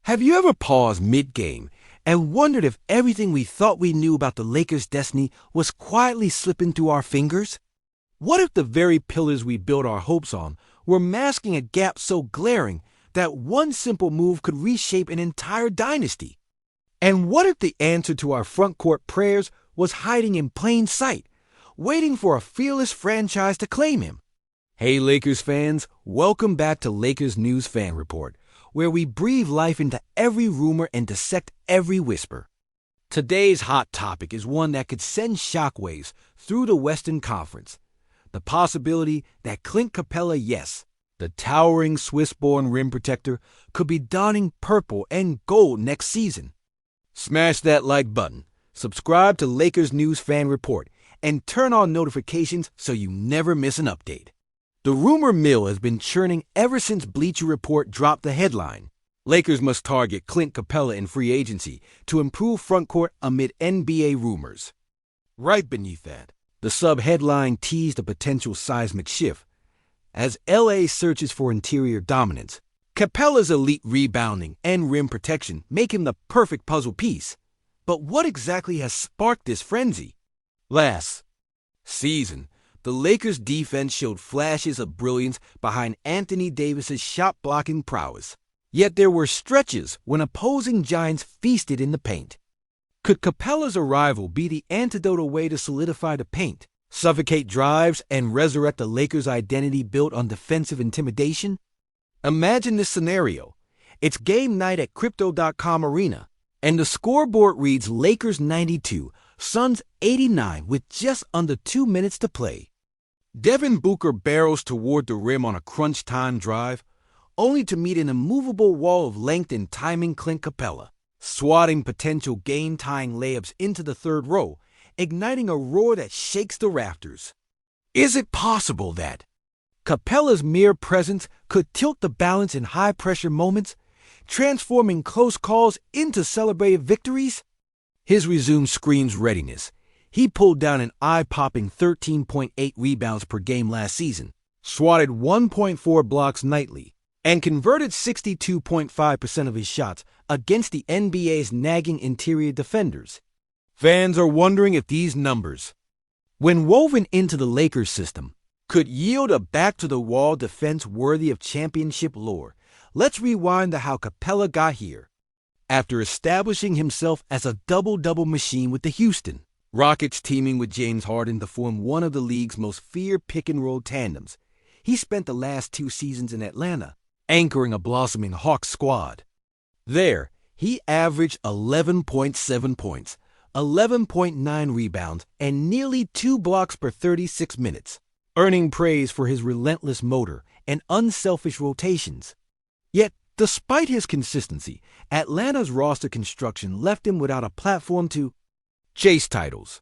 Have you ever paused mid-game and wondered if everything we thought we knew about the Lakers' destiny was quietly slipping through our fingers? What if the very pillars we built our hopes on were masking a gap so glaring that one simple move could reshape an entire dynasty? And what if the answer to our front court prayers was hiding in plain sight, waiting for a fearless franchise to claim him? Hey Lakers fans, welcome back to Lakers News Fan Report, where we breathe life into every rumor and dissect every whisper. Today's hot topic is one that could send shockwaves through the Western Conference. The possibility that Clint Capela, yes, the towering Swiss-born rim protector, could be donning purple and gold next season. Smash that like button, subscribe to Lakers News Fan Report, and turn on notifications so you never miss an update. The rumor mill has been churning ever since Bleacher Report dropped the headline, "Lakers must target Clint Capela in free agency to improve frontcourt amid NBA rumors." Right beneath that, the sub-headline teased a potential seismic shift. As LA searches for interior dominance, Capela's elite rebounding and rim protection make him the perfect puzzle piece. But what exactly has sparked this frenzy? Last season, the Lakers' defense showed flashes of brilliance behind Anthony Davis's shot-blocking prowess. Yet there were stretches when opposing giants feasted in the paint. Could Capela's arrival be the antidote way to solidify the paint, suffocate drives, and resurrect the Lakers' identity built on defensive intimidation? Imagine this scenario. It's game night at Crypto.com Arena, and the scoreboard reads Lakers 92, Suns 89 with just under 2 minutes to play. Devin Booker barrels toward the rim on a crunch-time drive, only to meet an immovable wall of length and timing Clint Capela, swatting potential game-tying layups into the third row, igniting a roar that shakes the rafters. Is it possible that Capela's mere presence could tilt the balance in high-pressure moments, transforming close calls into celebrated victories? His resume screams readiness. He pulled down an eye-popping 13.8 rebounds per game last season, swatted 1.4 blocks nightly, and converted 62.5% of his shots against the NBA's nagging interior defenders. Fans are wondering if these numbers, when woven into the Lakers system, could yield a back-to-the-wall defense worthy of championship lore. Let's rewind to how Capela got here. After establishing himself as a double-double machine with the Houston Rockets teaming with James Harden to form one of the league's most feared pick-and-roll tandems, he spent the last 2 seasons in Atlanta, anchoring a blossoming Hawks squad. There, he averaged 11.7 points, 11.9 rebounds, and nearly 2 blocks per 36 minutes, earning praise for his relentless motor and unselfish rotations. Yet, despite his consistency, Atlanta's roster construction left him without a platform to chase titles.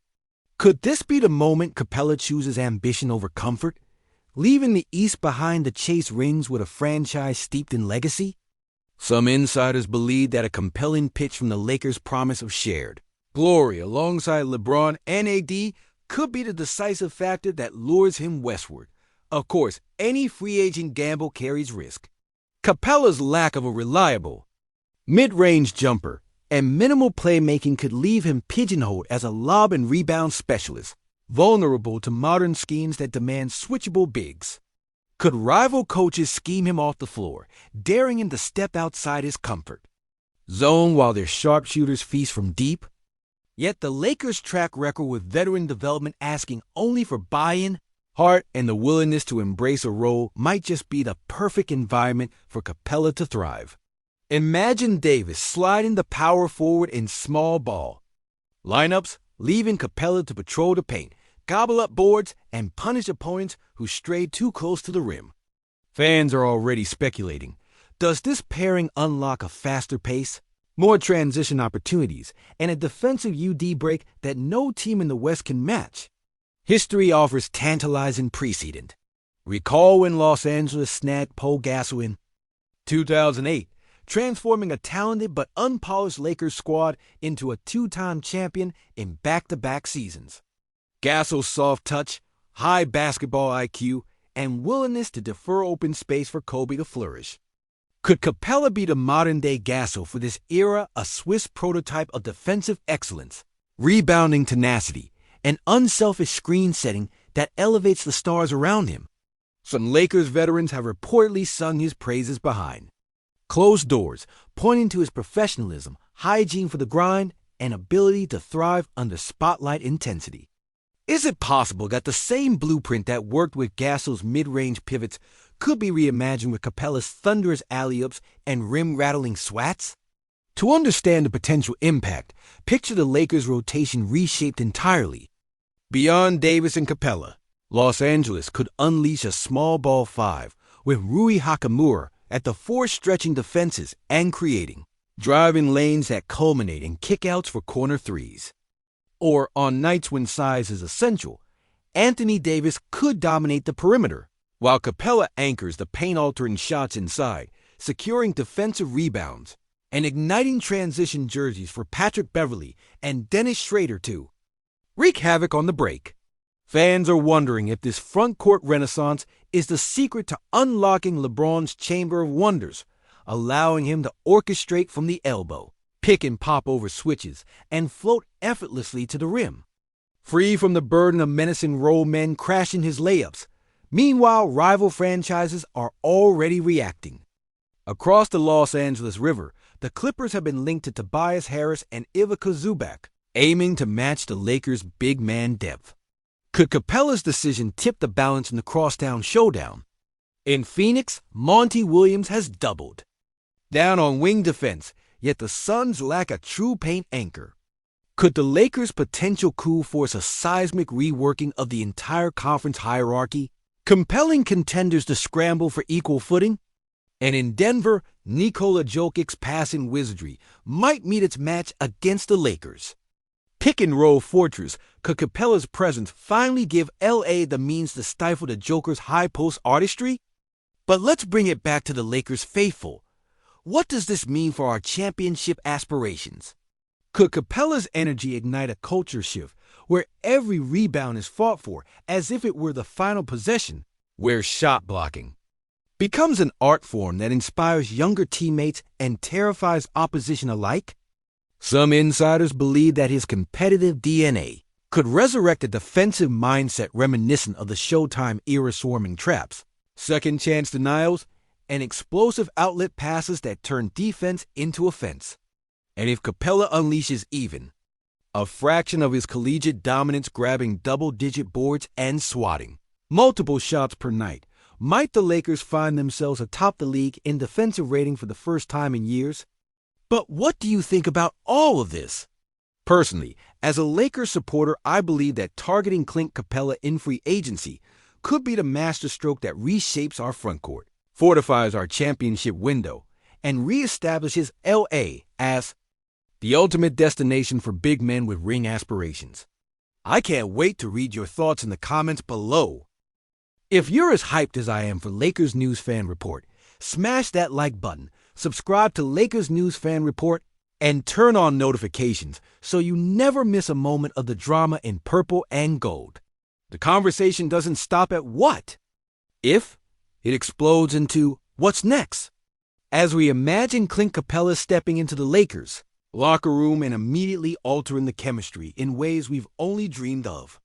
Could this be the moment Capela chooses ambition over comfort, leaving the East behind to chase rings with a franchise steeped in legacy? Some insiders believe that a compelling pitch from the Lakers' promise of shared glory alongside LeBron and AD could be the decisive factor that lures him westward. Of course, any free agent gamble carries risk. Capela's lack of a reliable mid-range jumper and minimal playmaking could leave him pigeonholed as a lob and rebound specialist, vulnerable to modern schemes that demand switchable bigs. Could rival coaches scheme him off the floor, daring him to step outside his comfort zone while their sharpshooters feast from deep? Yet the Lakers' track record with veteran development asking only for buy-in, heart, and the willingness to embrace a role might just be the perfect environment for Capela to thrive. Imagine Davis sliding the power forward in small ball lineups, leaving Capela to patrol the paint, gobble up boards, and punish opponents who strayed too close to the rim. Fans are already speculating. Does this pairing unlock a faster pace, more transition opportunities, and a defensive UD break that no team in the West can match? History offers tantalizing precedent. Recall when Los Angeles snagged Pau Gasol in 2008, transforming a talented but unpolished Lakers squad into a 2-time champion in back-to-back seasons. Gasol's soft touch, high basketball IQ, and willingness to defer open space for Kobe to flourish Could Capela be the modern-day Gasol for this era, a Swiss prototype of defensive excellence, rebounding tenacity, and unselfish screen setting that elevates the stars around him? Some Lakers veterans have reportedly sung his praises behind closed doors, pointing to his professionalism, hygiene for the grind, and ability to thrive under spotlight intensity. Is it possible that the same blueprint that worked with Gasol's mid-range pivots could be reimagined with Capela's thunderous alley-oops and rim-rattling swats? To understand the potential impact, picture the Lakers' rotation reshaped entirely. Beyond Davis and Capela, Los Angeles could unleash a small ball five with Rui Hachimura at the four, stretching defenses and creating driving lanes that culminate in kickouts for corner threes. Or, on nights when size is essential, Anthony Davis could dominate the perimeter, while Capela anchors the paint-altering shots inside, securing defensive rebounds, and igniting transition jerseys for Patrick Beverley and Dennis Schrader to wreak havoc on the break. Fans are wondering if this front-court renaissance is the secret to unlocking LeBron's chamber of wonders, allowing him to orchestrate from the elbow, pick and pop over switches, and float effortlessly to the rim, free from the burden of menacing roll men crashing his layups. Meanwhile, rival franchises are already reacting. Across the Los Angeles River, the Clippers have been linked to Tobias Harris and Ivica Zubac, aiming to match the Lakers' big man depth. Could Capela's decision tip the balance in the crosstown showdown? In Phoenix, Monty Williams has doubled down on wing defense, yet the Suns lack a true paint anchor. Could the Lakers' potential coup force a seismic reworking of the entire conference hierarchy, compelling contenders to scramble for equal footing? And in Denver, Nikola Jokic's passing wizardry might meet its match against the Lakers. Pick-and-roll fortress, could Capela's presence finally give L.A. the means to stifle the Joker's high-post artistry? But let's bring it back to the Lakers faithful. What does this mean for our championship aspirations? Could Capela's energy ignite a culture shift where every rebound is fought for as if it were the final possession, where shot blocking becomes an art form that inspires younger teammates and terrifies opposition alike? Some insiders believe that his competitive DNA could resurrect a defensive mindset reminiscent of the Showtime era, swarming traps, second chance denials, and explosive outlet passes that turn defense into offense. And if Capela unleashes even a fraction of his collegiate dominance, grabbing double-digit boards and swatting multiple shots per night, might the Lakers find themselves atop the league in defensive rating for the first time in years? But what do you think about all of this? Personally, as a Lakers supporter, I believe that targeting Clint Capela in free agency could be the masterstroke that reshapes our frontcourt, fortifies our championship window, and reestablishes L.A. as the ultimate destination for big men with ring aspirations. I can't wait to read your thoughts in the comments below. If you're as hyped as I am for Lakers News Fan Report, smash that like button, subscribe to Lakers News Fan Report, and turn on notifications so you never miss a moment of the drama in purple and gold. The conversation doesn't stop at what if, it explodes into what's next. As we imagine Clint Capela stepping into the Lakers locker room and immediately altering the chemistry in ways we've only dreamed of.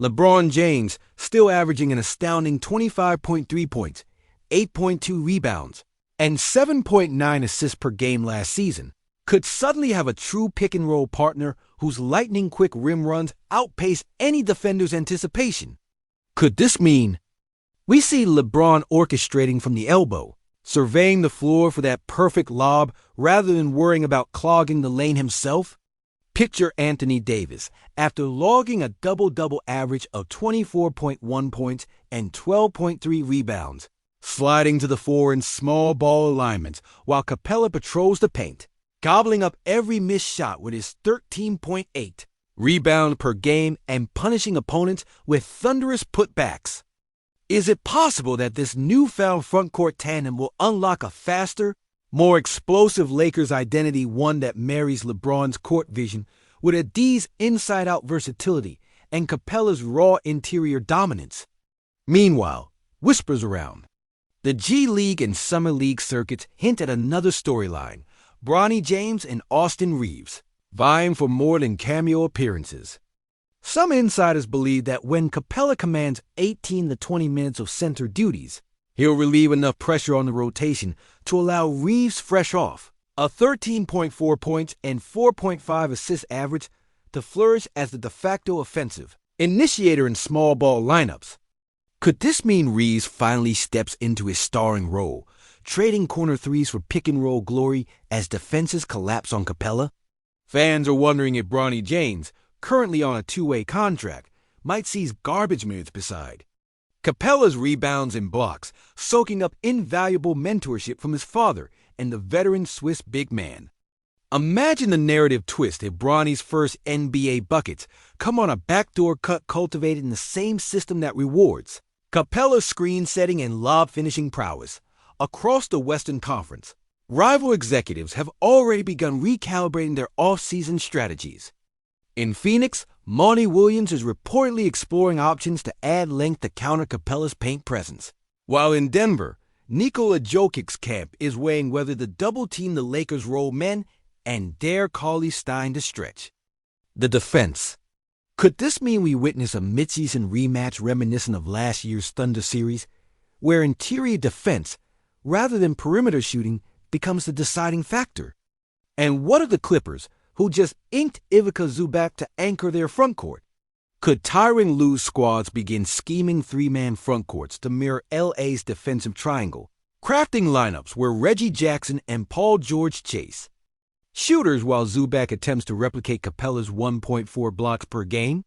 LeBron James, still averaging an astounding 25.3 points, 8.2 rebounds, and 7.9 assists per game last season, could suddenly have a true pick-and-roll partner whose lightning-quick rim runs outpace any defender's anticipation. Could this mean we see LeBron orchestrating from the elbow, surveying the floor for that perfect lob rather than worrying about clogging the lane himself? Picture Anthony Davis, after logging a double-double average of 24.1 points and 12.3 rebounds, sliding to the floor in small ball alignments while Capela patrols the paint, gobbling up every missed shot with his 13.8 rebound per game and punishing opponents with thunderous putbacks. Is it possible that this newfound frontcourt tandem will unlock a faster, more explosive Lakers identity, one that marries LeBron's court vision with Ad's inside-out versatility and Capela's raw interior dominance? Meanwhile, whispers around The G League and Summer League circuits hint at another storyline: Bronny James and Austin Reeves, vying for more than cameo appearances. Some insiders believe that when Capela commands 18 to 20 minutes of center duties, he'll relieve enough pressure on the rotation to allow Reeves fresh off, a 13.4 points and 4.5 assist average, to flourish as the de facto offensive initiator in small ball lineups. Could this mean Reeves finally steps into his starring role, trading corner threes for pick-and-roll glory as defenses collapse on Capela? Fans are wondering if Bronny James, currently on a two-way contract, might seize garbage minutes beside Capela's rebounds and blocks, soaking up invaluable mentorship from his father and the veteran Swiss big man. Imagine the narrative twist if Bronny's first NBA buckets come on a backdoor cut cultivated in the same system that rewards Capela's screen setting and lob finishing prowess. Across the Western Conference, rival executives have already begun recalibrating their off-season strategies. In Phoenix, Monty Williams is reportedly exploring options to add length to counter Capela's paint presence. While in Denver, Nikola Jokic's camp is weighing whether to double-team the Lakers' roll men and dare Cauley-Stein to stretch. The defense. Could this mean we witness a midseason rematch reminiscent of last year's Thunder series, where interior defense, rather than perimeter shooting, becomes the deciding factor? And what of the Clippers, who just inked Ivica Zubac to anchor their frontcourt? Could Tyronn Lue's squads begin scheming three-man frontcourts to mirror LA's defensive triangle, crafting lineups where Reggie Jackson and Paul George chase shooters while Zubac attempts to replicate Capela's 1.4 blocks per game?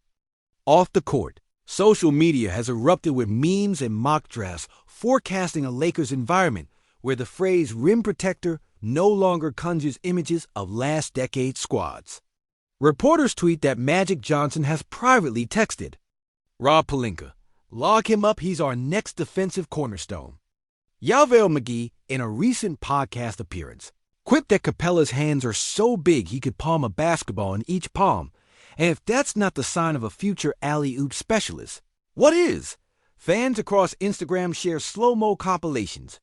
Off the court, social media has erupted with memes and mock drafts forecasting a Lakers environment where the phrase rim protector no longer conjures images of last decade's squads. Reporters tweet that Magic Johnson has privately texted Rob Pelinka, "Lock him up, he's our next defensive cornerstone." JaVale McGee, in a recent podcast appearance, quipped that Capela's hands are so big he could palm a basketball in each palm, and if that's not the sign of a future alley-oop specialist, what is? Fans across Instagram share slow-mo compilations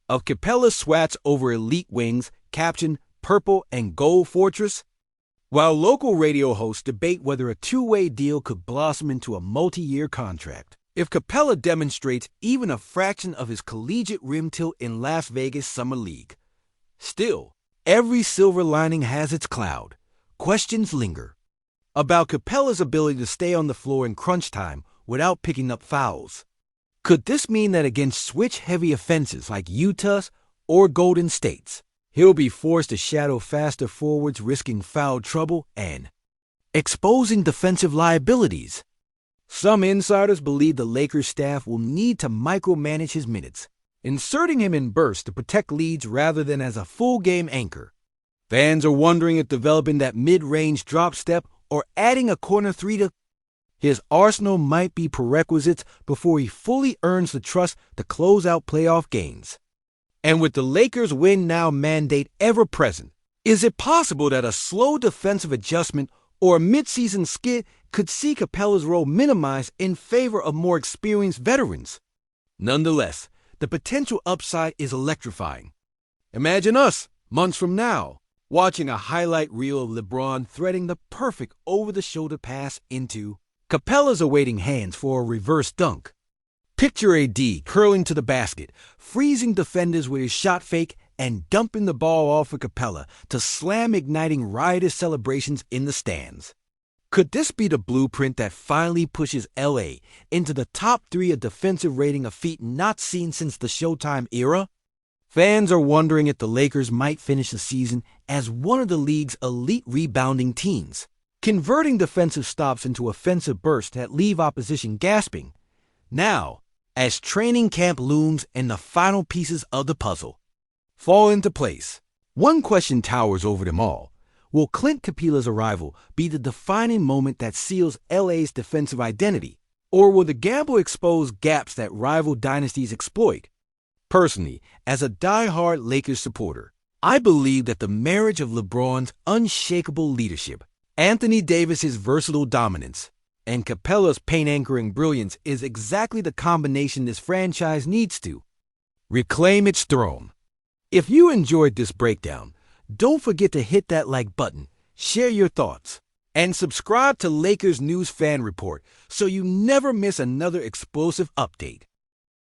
of Capela swats over elite wings, captioned "Purple and Gold Fortress," while local radio hosts debate whether a two-way deal could blossom into a multi-year contract. If Capela demonstrates even a fraction of his collegiate rim tilt in Las Vegas Summer League, still, every silver lining has its cloud. Questions linger about Capela's ability to stay on the floor in crunch time without picking up fouls. Could this mean that against switch-heavy offenses like Utah's or Golden State's, he'll be forced to shadow faster forwards, risking foul trouble and exposing defensive liabilities? Some insiders believe the Lakers staff will need to micromanage his minutes, inserting him in bursts to protect leads rather than as a full-game anchor. Fans are wondering if developing that mid-range drop step or adding a corner three to his arsenal might be prerequisites before he fully earns the trust to close out playoff games. And with the Lakers' win-now mandate ever present, is it possible that a slow defensive adjustment or a midseason skid could see Capela's role minimized in favor of more experienced veterans? Nonetheless, the potential upside is electrifying. Imagine us, months from now, watching a highlight reel of LeBron threading the perfect over-the-shoulder pass into Capela's awaiting hands for a reverse dunk. Picture AD curling to the basket, freezing defenders with his shot fake, and dumping the ball off for Capela to slam, igniting riotous celebrations in the stands. Could this be the blueprint that finally pushes LA into the top 3 of defensive rating, a feat not seen since the Showtime era? Fans are wondering if the Lakers might finish the season as one of the league's elite rebounding teams, converting defensive stops into offensive bursts that leave opposition gasping. Now, as training camp looms and the final pieces of the puzzle fall into place, one question towers over them all. Will Clint Capela's arrival be the defining moment that seals LA's defensive identity, or will the gamble expose gaps that rival dynasties exploit? Personally, as a die-hard Lakers supporter, I believe that the marriage of LeBron's unshakable leadership, Anthony Davis's versatile dominance, and Capela's paint-anchoring brilliance is exactly the combination this franchise needs to reclaim its throne. If you enjoyed this breakdown, don't forget to hit that like button, share your thoughts, and subscribe to Lakers News Fan Report so you never miss another explosive update.